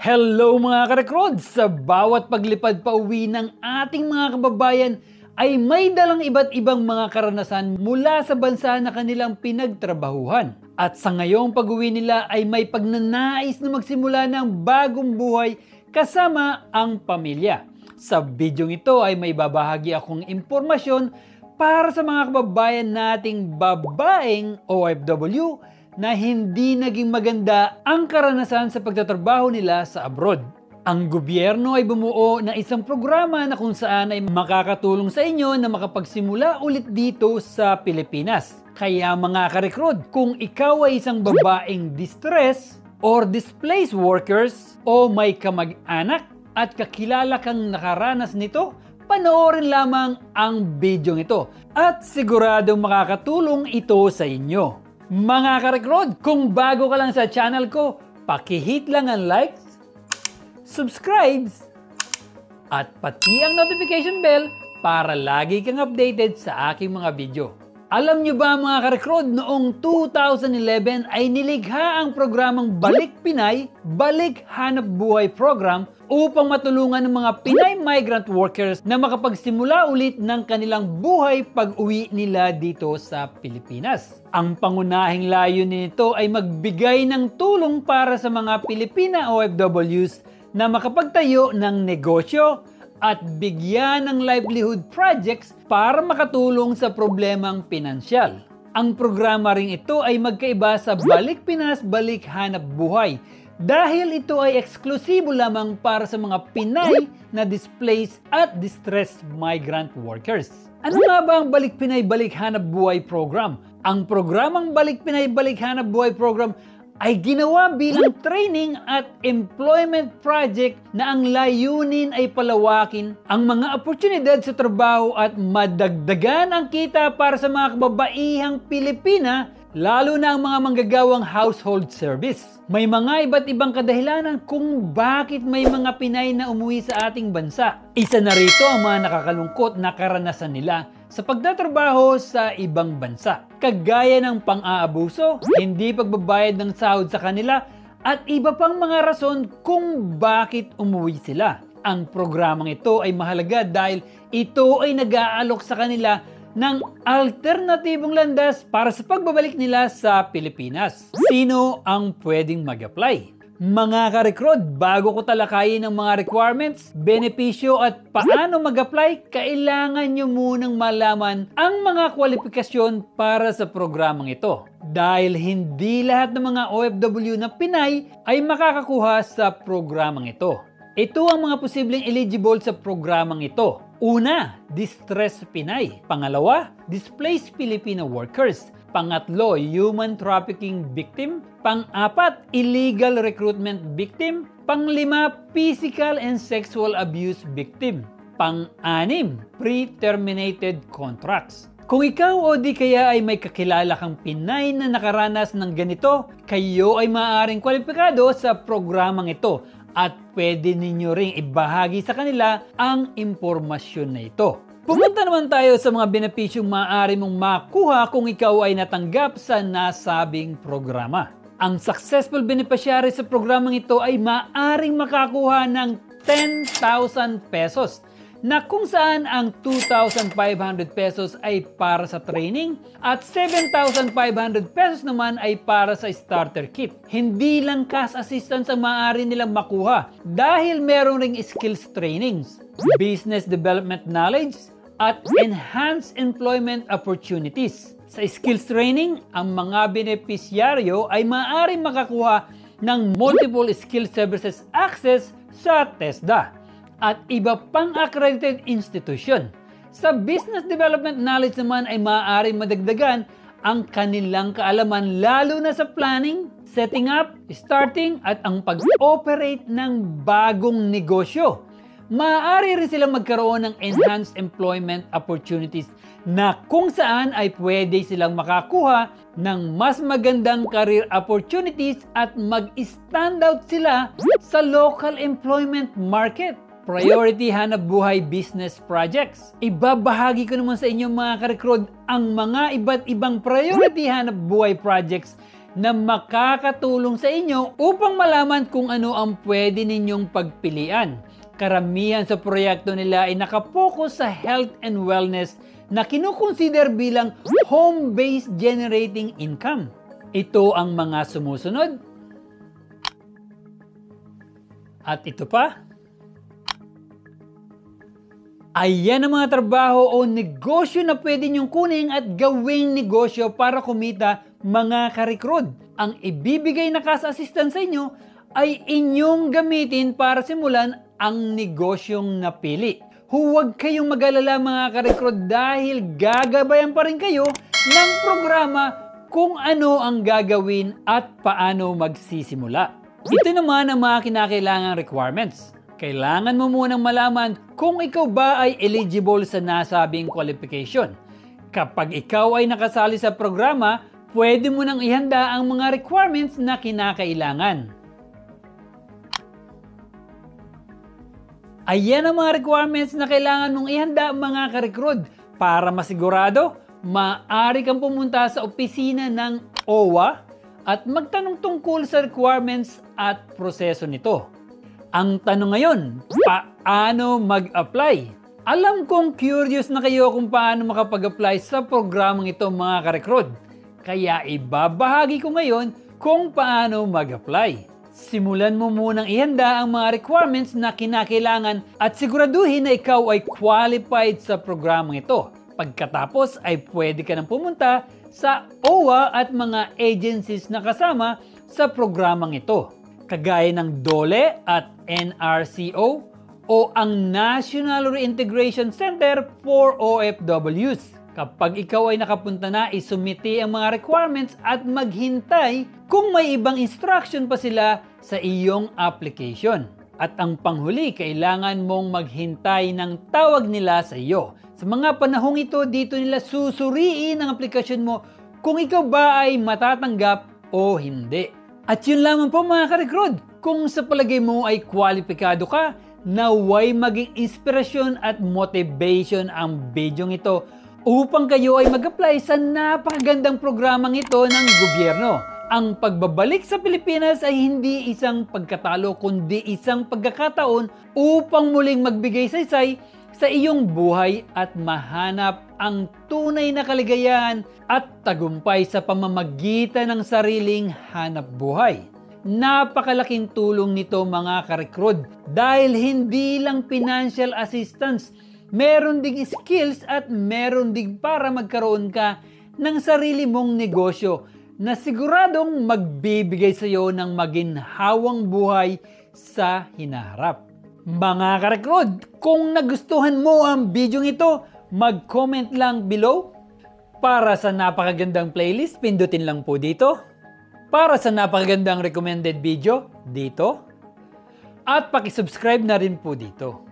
Hello mga ka-recruit! Sa bawat paglipad pa uwi ng ating mga kababayan ay may dalang iba't ibang mga karanasan mula sa bansa na kanilang pinagtrabahuhan. At sa ngayong pag-uwi nila ay may pagnanais na magsimula ng bagong buhay kasama ang pamilya. Sa bidyong ito ay may babahagi akong impormasyon para sa mga kababayan nating babaeng OFW na hindi naging maganda ang karanasan sa pagtatrabaho nila sa abroad. Ang gobyerno ay bumuo ng isang programa na kung saan ay makakatulong sa inyo na makapagsimula ulit dito sa Pilipinas. Kaya mga ka-recruit, kung ikaw ay isang babaeng distress or displaced workers o may kamag-anak at kakilala kang nakaranas nito, panoorin lamang ang bidyong ito at siguradong makakatulong ito sa inyo. Mga ka-recruit, kung bago ka lang sa channel ko, paki-hit lang ang likes, subscribe, at pati ang notification bell para lagi kang updated sa aking mga video. Alam nyo ba mga ka-recruit, noong 2011 ay nilikha ang programang Balik Pinay, Balik Hanap Buhay Program upang matulungan ng mga Pinay migrant workers na makapagsimula ulit ng kanilang buhay pag-uwi nila dito sa Pilipinas. Ang pangunahing layunin nito ay magbigay ng tulong para sa mga Pilipina OFWs na makapagtayo ng negosyo at bigyan ng livelihood projects para makatulong sa problemang pinansyal. Ang programa ring ito ay magkaiba sa Balik Pinas, Balik Hanap Buhay dahil ito ay eksklusibo lamang para sa mga Pinay na displaced at distressed migrant workers. Ano nga ba ang Balik Pinay, Balik Hanap Buhay program? Ang programang Balik Pinay, Balik Hanap Buhay program ay ginawa bilang training at employment project na ang layunin ay palawakin ang mga oportunidad sa trabaho at madagdagan ang kita para sa mga kababaihang Pilipina, lalo na ang mga manggagawang household service. May mga iba't ibang kadahilanan kung bakit may mga Pinay na umuwi sa ating bansa. Isa na rito ang mga nakakalungkot na karanasan nila sa pagtatrabaho sa ibang bansa, kagaya ng pang-aabuso, hindi pagbabayad ng sahod sa kanila, at iba pang mga rason kung bakit umuwi sila. Ang programang ito ay mahalaga dahil ito ay nag-aalok sa kanila ng alternatibong landas para sa pagbabalik nila sa Pilipinas. Sino ang pwedeng mag-apply? Mga ka-recruit, bago ko talakayin ang mga requirements, benepisyo at paano mag-apply, kailangan nyo munang malaman ang mga kwalifikasyon para sa programang ito. Dahil hindi lahat ng mga OFW na Pinay ay makakakuha sa programang ito. Ito ang mga posibleng eligible sa programang ito. Una, distressed Pinay. Pangalawa, displaced Filipino workers. Pangatlo, human trafficking victim. Pang-apat, illegal recruitment victim. Panglima, physical and sexual abuse victim. Pang-anim, pre-terminated contracts. Kung ikaw o di kaya ay may kakilala kang Pinay na nakaranas ng ganito, kayo ay maaaring kwalipikado sa programang ito at pwede ninyo ring ibahagi sa kanila ang impormasyon na ito. Pumunta naman tayo sa mga benepisyong maaari mong makuha kung ikaw ay natanggap sa nasabing programa. Ang successful beneficiary sa programang ito ay maaaring makakuha ng 10,000 pesos na kung saan ang 2,500 pesos ay para sa training at 7,500 pesos naman ay para sa starter kit. Hindi lang cash assistance ang maaari nilang makuha dahil meron ring skills trainings, business development knowledge, at enhanced employment opportunities. Sa skills training, ang mga benepisyaryo ay maaaring makakuha ng multiple skill services access sa TESDA at iba pang accredited institution. Sa business development knowledge naman ay maaaring madagdagan ang kanilang kaalaman lalo na sa planning, setting up, starting at ang pag-operate ng bagong negosyo. Maaari rin silang magkaroon ng enhanced employment opportunities na kung saan ay pwede silang makakuha ng mas magandang career opportunities at mag-stand out sila sa local employment market. Priority Hanap Buhay Business Projects. Ibabahagi ko naman sa inyo mga ka-recruit ang mga iba't ibang Priority Hanap Buhay Projects na makakatulong sa inyo upang malaman kung ano ang pwede ninyong pagpilian. Karamihan sa proyekto nila ay nakapokus sa health and wellness na kinukonsider bilang home-based generating income. Ito ang mga sumusunod. At ito pa. Ayan ang mga trabaho o negosyo na pwede nyong kunin at gawing negosyo para kumita, mga ka-recruit. Ang ibibigay na cash assistance sa inyo ay inyong gamitin para simulan ang negosyong napili. Huwag kayong mag-alala, mga ka-recruit, dahil gagabayan pa rin kayo ng programa kung ano ang gagawin at paano magsisimula. Ito naman ang mga kinakailangang requirements. Kailangan mo munang malaman kung ikaw ba ay eligible sa nasabing qualification. Kapag ikaw ay nakasali sa programa, pwede mo nang ihanda ang mga requirements na kinakailangan. Ayan ang mga requirements na kailangan mong ihanda, mga ka-recruit. Para masigurado, maaari kang pumunta sa opisina ng OWA at magtanong tungkol sa requirements at proseso nito. Ang tanong ngayon, paano mag-apply? Alam kong curious na kayo kung paano makapag-apply sa programang ito, mga ka-recruit. Kaya ibabahagi ko ngayon kung paano mag-apply. Simulan mo munang ihanda ang mga requirements na kinakailangan at siguraduhin na ikaw ay qualified sa programang ito. Pagkatapos ay pwede ka nang pumunta sa OWA at mga agencies na kasama sa programang ito, kagaya ng DOLE at NRCO o ang National Reintegration Center for OFWs. Kapag ikaw ay nakapunta na, isumiti ang mga requirements at maghintay kung may ibang instruction pa sila sa iyong application. At ang panghuli, kailangan mong maghintay ng tawag nila sa iyo. Sa mga panahong ito, dito nila susuriin ang aplikasyon mo kung ikaw ba ay matatanggap o hindi. At yun lamang po, mga ka-recruit. Kung sa palagay mo ay kwalipikado ka, naway maging inspirasyon at motivation ang bidyong ito upang kayo ay mag-apply sa napakagandang programang ito ng gobyerno. Ang pagbabalik sa Pilipinas ay hindi isang pagkatalo kundi isang pagkakataon upang muling magbigay saysay sa iyong buhay at mahanap ang tunay na kaligayahan at tagumpay sa pamamagitan ng sariling hanap buhay. Napakalaking tulong nito, mga ka-recruit, dahil hindi lang financial assistance, meron ding skills at meron ding para magkaroon ka ng sarili mong negosyo na siguradong magbibigay sa iyo ng maginhawang buhay sa hinaharap. Mga ka-recruit, kung nagustuhan mo ang video ito, mag-comment lang below. Para sa napakagandang playlist, pindutin lang po dito. Para sa napakagandang recommended video, dito. At paki-subscribe na rin po dito.